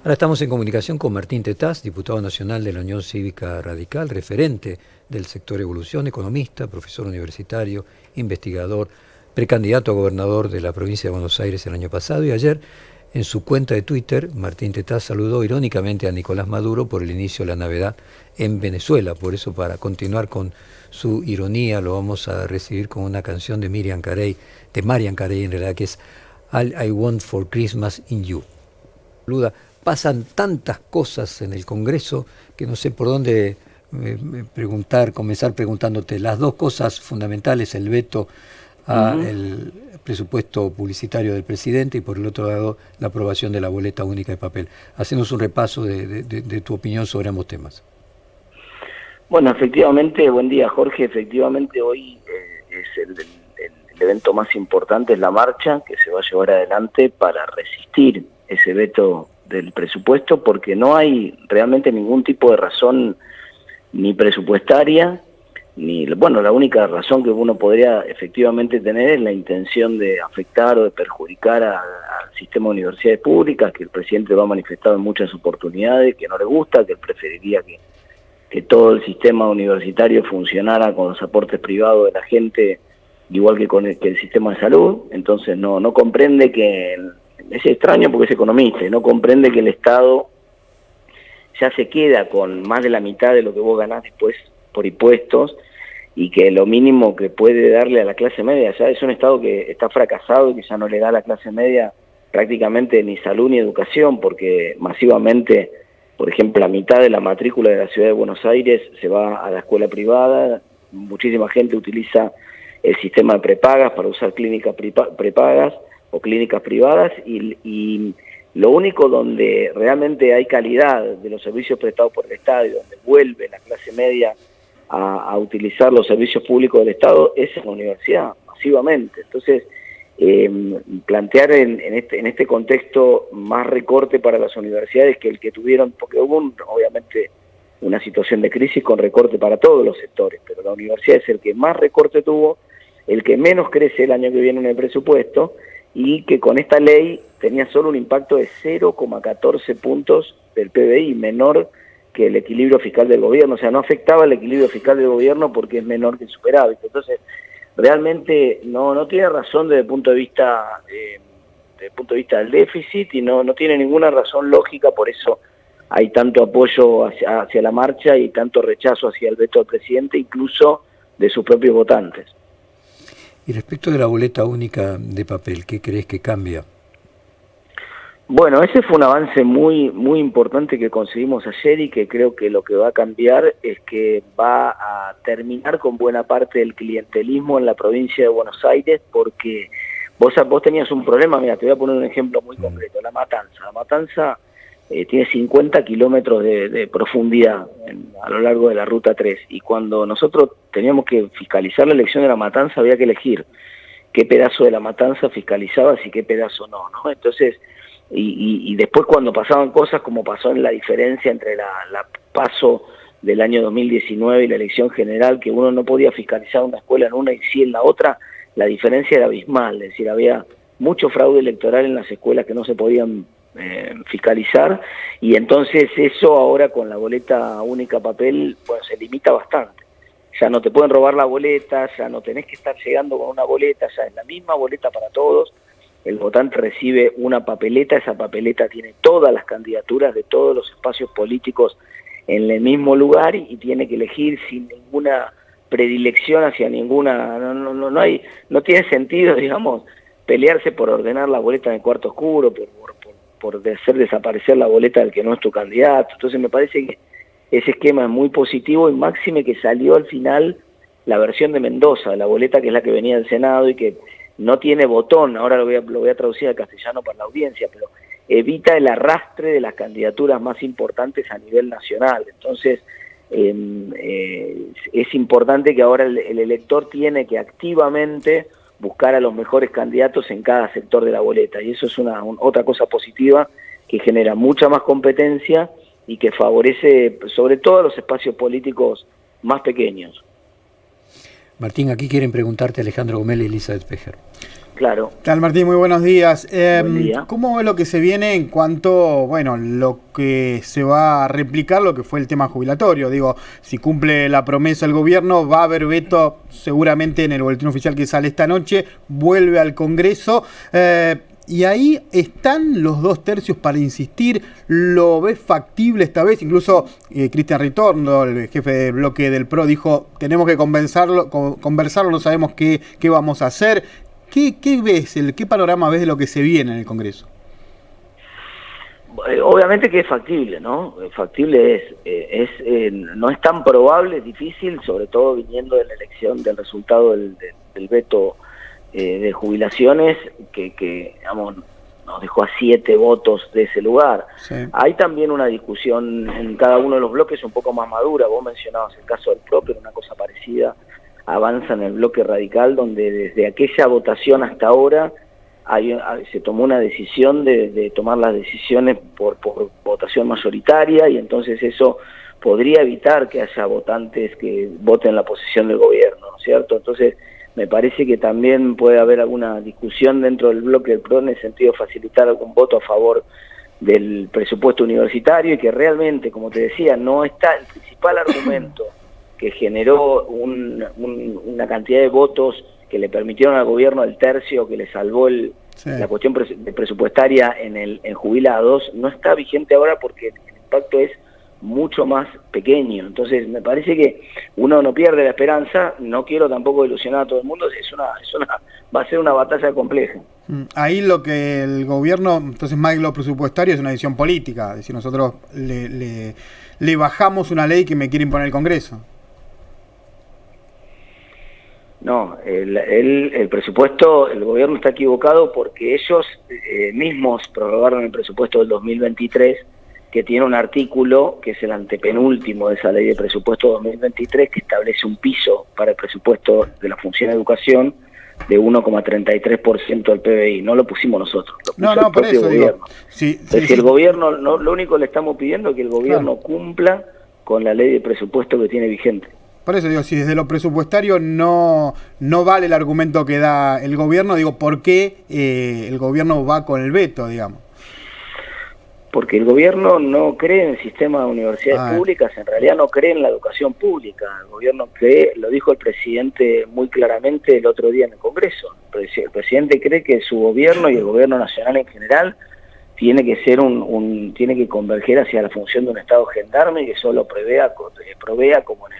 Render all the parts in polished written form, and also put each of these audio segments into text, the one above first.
Ahora estamos en comunicación con Martín Tetaz, diputado nacional de la Unión Cívica Radical, referente del sector Evolución, economista, profesor universitario, investigador, precandidato a gobernador de la provincia de Buenos Aires el año pasado, y ayer en su cuenta de Twitter, Martín Tetaz saludó irónicamente a Nicolás Maduro por el inicio de la Navidad en Venezuela. Por eso, para continuar con su ironía, lo vamos a recibir con una canción de Marian Carey en realidad, que es All I Want for Christmas in You. Pasan tantas cosas en el Congreso que no sé por dónde comenzar preguntándote las dos cosas fundamentales: el veto al presupuesto publicitario del presidente y por el otro lado la aprobación de la boleta única de papel. Hacemos un repaso de tu opinión sobre ambos temas. Bueno, efectivamente, buen día Jorge, efectivamente hoy es el evento más importante, es la marcha que se va a llevar adelante para resistir ese veto del presupuesto, porque no hay realmente ningún tipo de razón ni presupuestaria, ni, bueno, la única razón que uno podría efectivamente tener es la intención de afectar o de perjudicar al sistema de universidades públicas, que el presidente lo ha manifestado en muchas oportunidades, que no le gusta, que él preferiría que todo el sistema universitario funcionara con los aportes privados de la gente, igual que que el sistema de salud. Entonces no comprende que, es extraño porque es economista, y no comprende que el Estado ya se queda con más de la mitad de lo que vos ganás después por impuestos, y que lo mínimo que puede darle a la clase media, ya es un Estado que está fracasado y que ya no le da a la clase media prácticamente ni salud ni educación, porque masivamente, por ejemplo, la mitad de la matrícula de la ciudad de Buenos Aires se va a la escuela privada, muchísima gente utiliza el sistema de prepagas para usar clínicas prepagas o clínicas privadas, y lo único donde realmente hay calidad de los servicios prestados por el Estado y donde vuelve la clase media a utilizar los servicios públicos del Estado es en la universidad, masivamente. Entonces, plantear en este contexto más recorte para las universidades que el que tuvieron, porque hubo obviamente una situación de crisis con recorte para todos los sectores, pero la universidad es el que más recorte tuvo, el que menos crece el año que viene en el presupuesto, y que con esta ley tenía solo un impacto de 0,14 puntos del PBI, menor que el equilibrio fiscal del gobierno. O sea, no afectaba el equilibrio fiscal del gobierno porque es menor que el superávit. Entonces, realmente no tiene razón desde el punto de vista del déficit, y no tiene ninguna razón lógica. Por eso hay tanto apoyo hacia la marcha y tanto rechazo hacia el veto del presidente, incluso de sus propios votantes. Y respecto de la boleta única de papel, ¿qué crees que cambia? Bueno, ese fue un avance muy importante que conseguimos ayer, y que creo que lo que va a cambiar es que va a terminar con buena parte del clientelismo en la provincia de Buenos Aires, porque vos tenías un problema. Mira, te voy a poner un ejemplo muy concreto: La Matanza. La Matanza tiene 50 kilómetros de profundidad a lo largo de la Ruta 3, y cuando nosotros teníamos que fiscalizar la elección de La Matanza había que elegir qué pedazo de La Matanza fiscalizabas y qué pedazo no. Entonces, y después cuando pasaban cosas como pasó en la diferencia entre la PASO del año 2019 y la elección general, que uno no podía fiscalizar una escuela en una y sí en la otra, la diferencia era abismal. Es decir, había mucho fraude electoral en las escuelas que no se podían fiscalizar, y entonces eso ahora con la boleta única papel, bueno, se limita bastante. Ya no te pueden robar la boleta, ya no tenés que estar llegando con una boleta, ya es la misma boleta para todos. El votante recibe una papeleta, esa papeleta tiene todas las candidaturas de todos los espacios políticos en el mismo lugar, y tiene que elegir sin ninguna predilección hacia ninguna. No tiene sentido, digamos, pelearse por ordenar la boleta en el cuarto oscuro, por hacer desaparecer la boleta del que no es tu candidato. Entonces me parece que ese esquema es muy positivo, y máxime que salió al final la versión de Mendoza, la boleta que es la que venía del Senado y que no tiene botón. Ahora lo voy a traducir al castellano para la audiencia, pero evita el arrastre de las candidaturas más importantes a nivel nacional. Entonces, es importante que ahora el elector tiene que activamente buscar a los mejores candidatos en cada sector de la boleta, y eso es otra cosa positiva que genera mucha más competencia y que favorece sobre todo a los espacios políticos más pequeños. Martín, aquí quieren preguntarte Alejandro Gomel y Elizabeth Pejer. Claro. ¿Qué tal, Martín? Muy buenos días. Buen día. ¿Cómo es lo que se viene en cuanto, bueno, lo que se va a replicar, lo que fue el tema jubilatorio? Digo, si cumple la promesa el gobierno, va a haber veto seguramente en el boletín oficial que sale esta noche, vuelve al Congreso. Y ahí están los 2/3 para insistir. ¿Lo ves factible esta vez? Incluso Cristian Ritorno, el jefe de bloque del PRO, dijo, tenemos que conversarlo, no sabemos qué vamos a hacer. ¿Qué ves? ¿Qué panorama ves de lo que se viene en el Congreso? Obviamente que es factible, ¿no? Factible no es tan probable, es difícil, sobre todo viniendo de la elección del resultado del veto de jubilaciones, que digamos, nos dejó a 7 votos de ese lugar. Sí. Hay también una discusión en cada uno de los bloques un poco más madura. Vos mencionabas el caso del PRO, pero una cosa parecida avanza en el bloque radical, donde desde aquella votación hasta ahora se tomó una decisión de tomar las decisiones por votación mayoritaria, y entonces eso podría evitar que haya votantes que voten la posición del gobierno, ¿no es cierto? Entonces me parece que también puede haber alguna discusión dentro del bloque del PRO en el sentido de facilitar algún voto a favor del presupuesto universitario, y que realmente, como te decía, no está el principal argumento que generó una cantidad de votos que le permitieron al gobierno el tercio que le salvó la cuestión presupuestaria en jubilados, no está vigente ahora porque el impacto es mucho más pequeño. Entonces me parece que uno no pierde la esperanza, no quiero tampoco ilusionar a todo el mundo, va a ser una batalla compleja. Ahí lo que el gobierno, entonces más que lo presupuestario, es una decisión política, es decir, nosotros le bajamos una ley que me quiere imponer el Congreso. No, el presupuesto, el gobierno está equivocado porque ellos mismos prorrogaron el presupuesto del 2023, que tiene un artículo que es el antepenúltimo de esa ley de presupuesto 2023, que establece un piso para el presupuesto de la función de educación de 1,33% del PBI. No lo pusimos nosotros, lo puso el propio gobierno. Entonces, el gobierno, no, lo único que le estamos pidiendo es que el gobierno cumpla con la ley de presupuesto que tiene vigente. Por eso digo, si desde lo presupuestario no vale el argumento que da el gobierno, digo, ¿por qué el gobierno va con el veto, digamos? Porque el gobierno no cree en el sistema de universidades públicas, en realidad no cree en la educación pública. El gobierno cree, lo dijo el presidente muy claramente el otro día en el Congreso, el presidente cree que su gobierno y el gobierno nacional en general tiene que ser tiene que converger hacia la función de un Estado gendarme que solo provea como el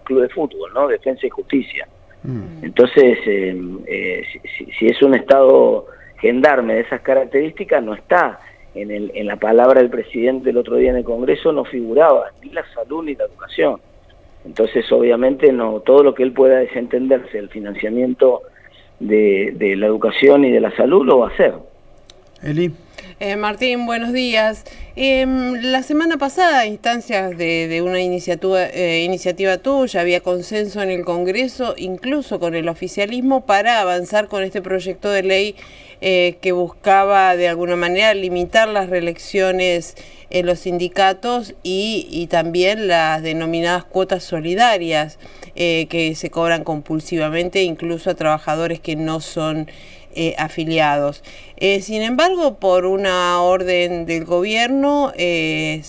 club de fútbol, ¿no? Defensa y justicia. Entonces, si es un Estado gendarme de esas características, no está en la palabra del presidente el otro día en el Congreso, no figuraba ni la salud ni la educación. Entonces, obviamente, no todo lo que él pueda desentenderse del financiamiento de la educación y de la salud lo va a hacer. Eli. Martín, buenos días. La semana pasada, a instancias de una iniciativa tuya, había consenso en el Congreso, incluso con el oficialismo, para avanzar con este proyecto de ley que buscaba de alguna manera limitar las reelecciones en los sindicatos y también las denominadas cuotas solidarias que se cobran compulsivamente incluso a trabajadores que no son afiliados. Sin embargo, por una orden del gobierno, el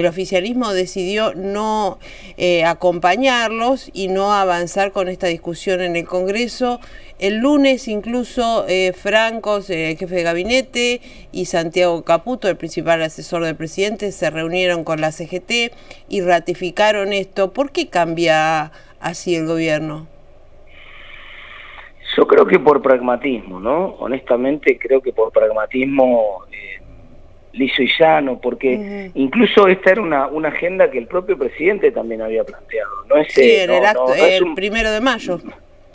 oficialismo decidió no acompañarlos y no avanzar con esta discusión en el Congreso. El lunes incluso Francos, el jefe de gabinete, y Santiago Caputo, el principal asesor del presidente, se reunieron con la CGT y ratificaron esto. ¿Por qué cambia así el gobierno? Yo creo que por pragmatismo, ¿no? Honestamente creo que por pragmatismo liso y llano, porque incluso esta era una agenda que el propio presidente también había planteado. No es, sí, el 1 de mayo.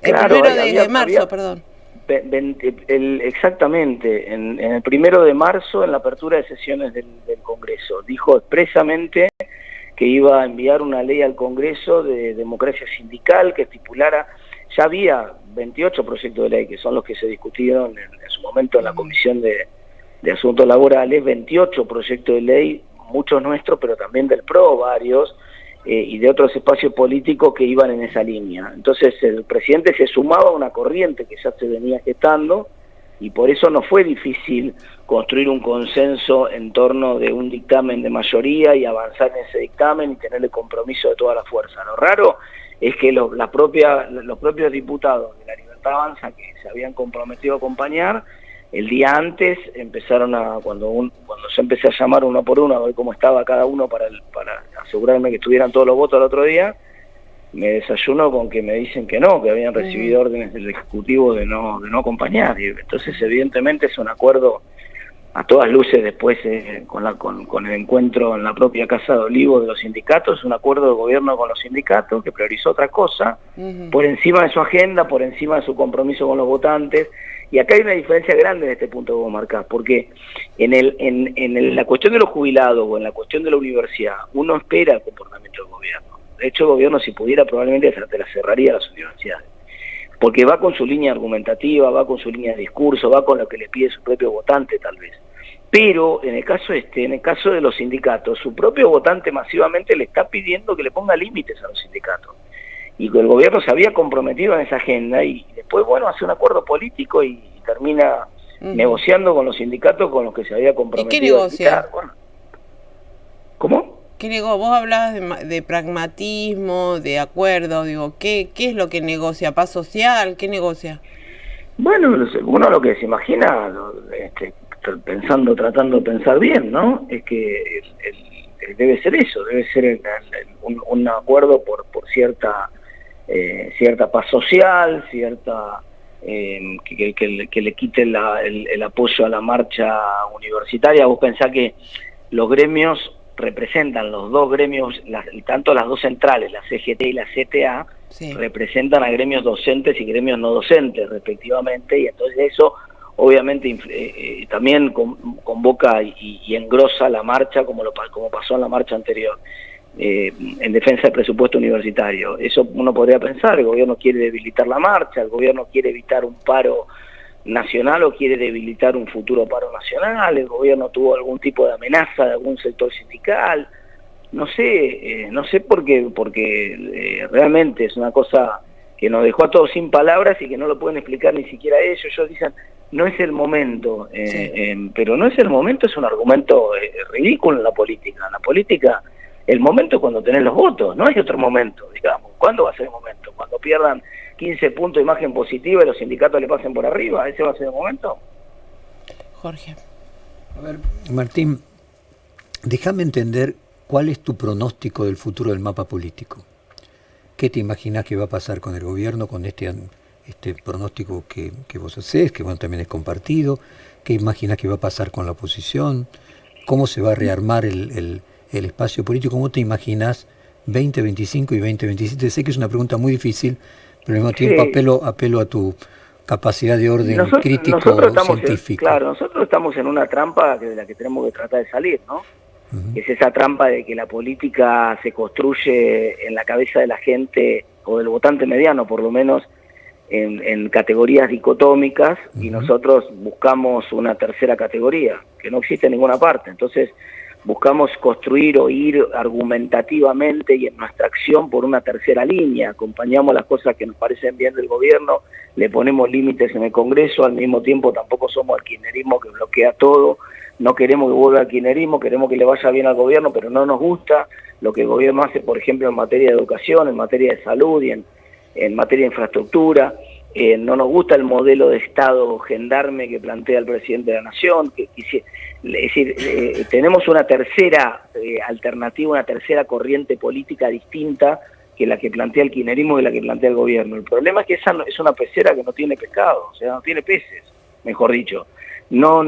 Claro, el 1 de marzo, perdón. Exactamente, en el 1 de marzo, en la apertura de sesiones del Congreso, dijo expresamente que iba a enviar una ley al Congreso de democracia sindical que estipulara, ya había 28 proyectos de ley, que son los que se discutieron en su momento en la Comisión de Asuntos Laborales, 28 proyectos de ley, muchos nuestros, pero también del PRO, varios, y de otros espacios políticos que iban en esa línea. Entonces el presidente se sumaba a una corriente que ya se venía gestando, y por eso no fue difícil construir un consenso en torno de un dictamen de mayoría y avanzar en ese dictamen y tener el compromiso de toda la fuerza. Lo raro es que los propios diputados de la Libertad Avanza, que se habían comprometido a acompañar, el día antes empezaron cuando yo empecé a llamar uno por uno a ver cómo estaba cada uno para asegurarme que estuvieran todos los votos al otro día, me desayuno con que me dicen que no, que habían recibido órdenes del Ejecutivo de no acompañar. Y entonces evidentemente es un acuerdo a todas luces después con el encuentro en la propia Casa de Olivos de los sindicatos, es un acuerdo de gobierno con los sindicatos que priorizó otra cosa, por encima de su agenda, por encima de su compromiso con los votantes. Y acá hay una diferencia grande en este punto que vos marcás, porque en la cuestión de los jubilados o en la cuestión de la universidad, uno espera el comportamiento del gobierno. De hecho, el gobierno, si pudiera, probablemente te la cerraría a las universidades, porque va con su línea argumentativa, va con su línea de discurso, va con lo que le pide su propio votante, tal vez. Pero en el caso de los sindicatos, su propio votante masivamente le está pidiendo que le ponga límites a los sindicatos. Y el gobierno se había comprometido en esa agenda y después, bueno, hace un acuerdo político y termina negociando con los sindicatos con los que se había comprometido. ¿Y qué negocia? Bueno, ¿cómo? Vos hablabas de pragmatismo, de acuerdo, digo, ¿qué es lo que negocia? ¿Paz social? ¿Qué negocia? Bueno, uno lo que se imagina, tratando de pensar bien, ¿no? Es que debe ser eso, debe ser un acuerdo por cierta paz social, cierta que le quite el apoyo a la marcha universitaria. Vos pensás que los gremios representan, los dos gremios, tanto las dos centrales, la CGT y la CTA, sí, representan a gremios docentes y gremios no docentes respectivamente, y entonces eso obviamente también convoca y engrosa la marcha como pasó en la marcha anterior, en defensa del presupuesto universitario. Eso uno podría pensar, el gobierno quiere debilitar la marcha, el gobierno quiere evitar un paro nacional o quiere debilitar un futuro paro nacional, el gobierno tuvo algún tipo de amenaza de algún sector sindical, no sé porque realmente es una cosa que nos dejó a todos sin palabras y que no lo pueden explicar ni siquiera ellos dicen, no es el momento, sí, pero no es el momento, es un argumento ridículo en la política, el momento es cuando tenés los votos, no hay otro momento, digamos. ¿Cuándo va a ser el momento? Cuando pierdan 15 puntos de imagen positiva y los sindicatos le pasen por arriba, ¿ese va a ser el momento? Jorge. A ver, Martín, déjame entender cuál es tu pronóstico del futuro del mapa político. ¿Qué te imaginas que va a pasar con el gobierno, con este pronóstico que vos hacés, que bueno, también es compartido? ¿Qué imaginas que va a pasar con la oposición? ¿Cómo se va a rearmar el espacio político? ¿Cómo te imaginas 2025 y 2027? Sé que es una pregunta muy difícil, pero al mismo tiempo sí, apelo a tu capacidad de orden crítico científico. Nosotros estamos en una trampa de la que tenemos que tratar de salir, ¿no? Es esa trampa de que la política se construye en la cabeza de la gente, o del votante mediano por lo menos, en categorías dicotómicas, y nosotros buscamos una tercera categoría, que no existe en ninguna parte. Entonces buscamos construir o ir argumentativamente y en nuestra acción por una tercera línea, acompañamos las cosas que nos parecen bien del gobierno, le ponemos límites en el Congreso, al mismo tiempo tampoco somos el kirchnerismo que bloquea todo, no queremos que vuelva al kirchnerismo, queremos que le vaya bien al gobierno, pero no nos gusta lo que el gobierno hace, por ejemplo, en materia de educación, en materia de salud y en materia de infraestructura. No nos gusta el modelo de Estado gendarme que plantea el presidente de la Nación, es decir, tenemos una tercera alternativa, una tercera corriente política distinta que la que plantea el kirchnerismo y la que plantea el gobierno. El problema es que esa es una pecera que no tiene pescado, o sea, no tiene peces, mejor dicho. No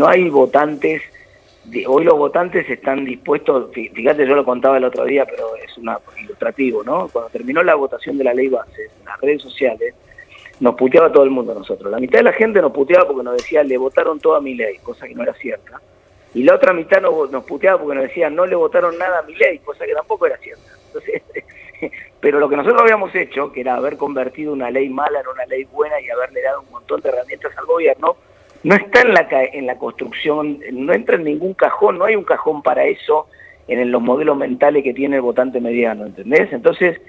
hay votantes. Hoy los votantes están dispuestos, fíjate, yo lo contaba el otro día, pero es ilustrativo, ¿no? Cuando terminó la votación de la ley base en las redes sociales, nos puteaba todo el mundo a nosotros. La mitad de la gente nos puteaba porque nos decía, le votaron todo a Milei, cosa que no era cierta. Y la otra mitad nos puteaba porque nos decía, no le votaron nada a Milei, cosa que tampoco era cierta. Entonces, pero lo que nosotros habíamos hecho, que era haber convertido una ley mala en una ley buena y haberle dado un montón de herramientas al gobierno, no está en la construcción, no entra en ningún cajón, no hay un cajón para eso en los modelos mentales que tiene el votante mediano, ¿entendés? Entonces,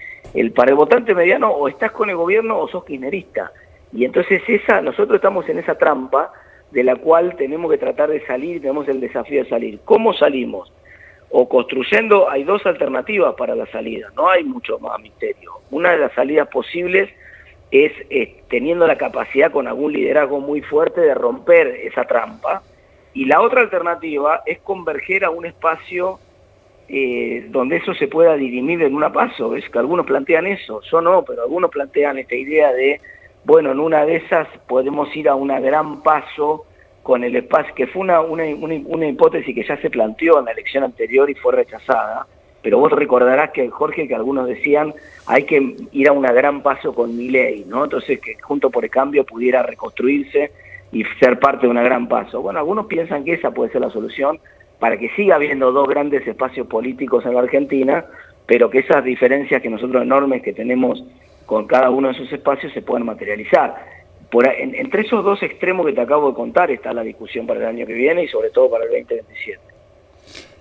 para el votante mediano o estás con el gobierno o sos kirchnerista. Y entonces nosotros estamos en esa trampa de la cual tenemos que tratar de salir, tenemos el desafío de salir. ¿Cómo salimos? O construyendo, hay dos alternativas para la salida, no hay mucho más misterio. Una de las salidas posibles es teniendo la capacidad con algún liderazgo muy fuerte de romper esa trampa, y la otra alternativa es converger a un espacio donde eso se pueda dirimir en una paso. Es que algunos plantean eso, yo no, pero algunos plantean esta idea de, bueno, en una de esas podemos ir a una gran paso con el espacio, que fue una hipótesis que ya se planteó en la elección anterior y fue rechazada, pero vos recordarás que, Jorge, que algunos decían hay que ir a una gran paso con Milei, ¿no? Entonces que Juntos por el Cambio pudiera reconstruirse y ser parte de una gran paso. Bueno, algunos piensan que esa puede ser la solución para que siga habiendo dos grandes espacios políticos en la Argentina, pero que esas diferencias que nosotros enormes que tenemos con cada uno de esos espacios se puedan materializar. Entre esos dos extremos que te acabo de contar está la discusión para el año que viene y sobre todo para el 2027.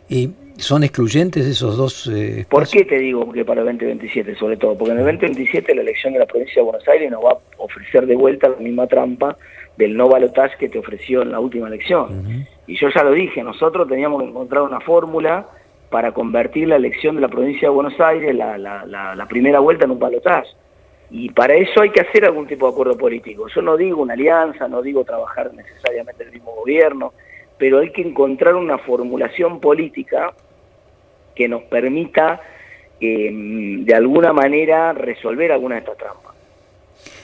¿Y son excluyentes esos dos espacios? ¿Por qué te digo que para el 2027 sobre todo? Porque en el 2027 la elección de la provincia de Buenos Aires nos va a ofrecer de vuelta la misma trampa del no balotaje que te ofreció en la última elección. Y yo ya lo dije, nosotros teníamos que encontrar una fórmula para convertir la elección de la provincia de Buenos Aires, la primera vuelta, en un balotaje. Y para eso hay que hacer algún tipo de acuerdo político. Yo no digo una alianza, no digo trabajar necesariamente en el mismo gobierno, pero hay que encontrar una formulación política que nos permita, de alguna manera, resolver alguna de estas trampas.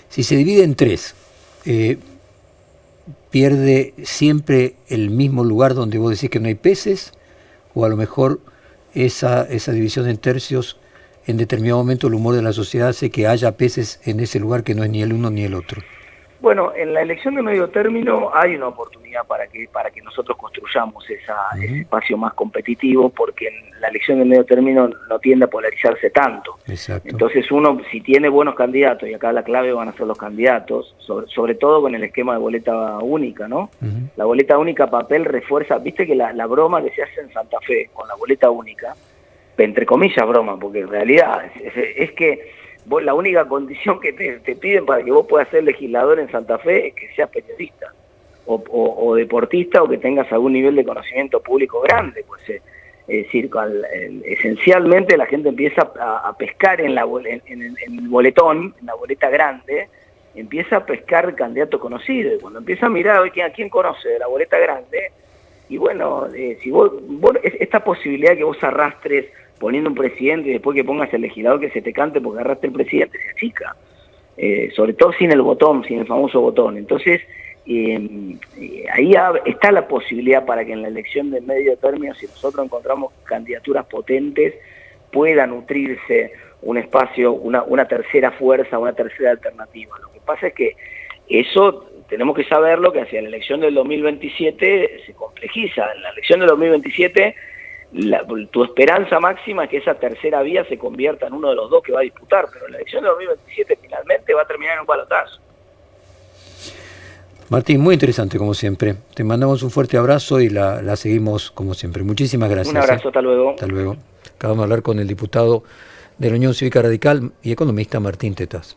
Si se divide en tres, ¿pierde siempre el mismo lugar donde vos decís que no hay peces? ¿O a lo mejor esa división en tercios, en determinado momento el humor de la sociedad hace que haya peces en ese lugar que no es ni el uno ni el otro? Bueno, en la elección de medio término hay una oportunidad para que nosotros construyamos ese espacio más competitivo, porque en la elección de medio término no tiende a polarizarse tanto. Exacto. Entonces uno, si tiene buenos candidatos, y acá la clave van a ser los candidatos, sobre todo con el esquema de boleta única, ¿no? La boleta única papel refuerza, viste que la broma que se hace en Santa Fe con la boleta única, entre comillas broma, porque en realidad es que vos, la única condición que te piden para que vos puedas ser legislador en Santa Fe es que seas periodista o deportista, o que tengas algún nivel de conocimiento público grande. Pues, es decir, esencialmente la gente empieza a pescar en el boletón, en la boleta grande, empieza a pescar candidatos conocidos. Y cuando empieza a mirar a quién conoce de la boleta grande, y bueno, si vos esta posibilidad que vos arrastres poniendo un presidente y después que pongas el legislador que se te cante porque agarraste el presidente, se achica. Sobre todo sin el botón, sin el famoso botón. Entonces, ahí está la posibilidad para que en la elección de medio término, si nosotros encontramos candidaturas potentes, pueda nutrirse un espacio, una tercera fuerza, una tercera alternativa. Lo que pasa es que eso tenemos que saberlo, que hacia la elección del 2027 se complejiza. En la elección del 2027... tu esperanza máxima es que esa tercera vía se convierta en uno de los dos que va a disputar, pero la elección de 2027 finalmente va a terminar en un balotaje. Martín, muy interesante como siempre. Te mandamos un fuerte abrazo y la seguimos como siempre. Muchísimas gracias. Un abrazo, hasta luego. Hasta luego. Acabamos de hablar con el diputado de la Unión Cívica Radical y economista Martín Tetaz.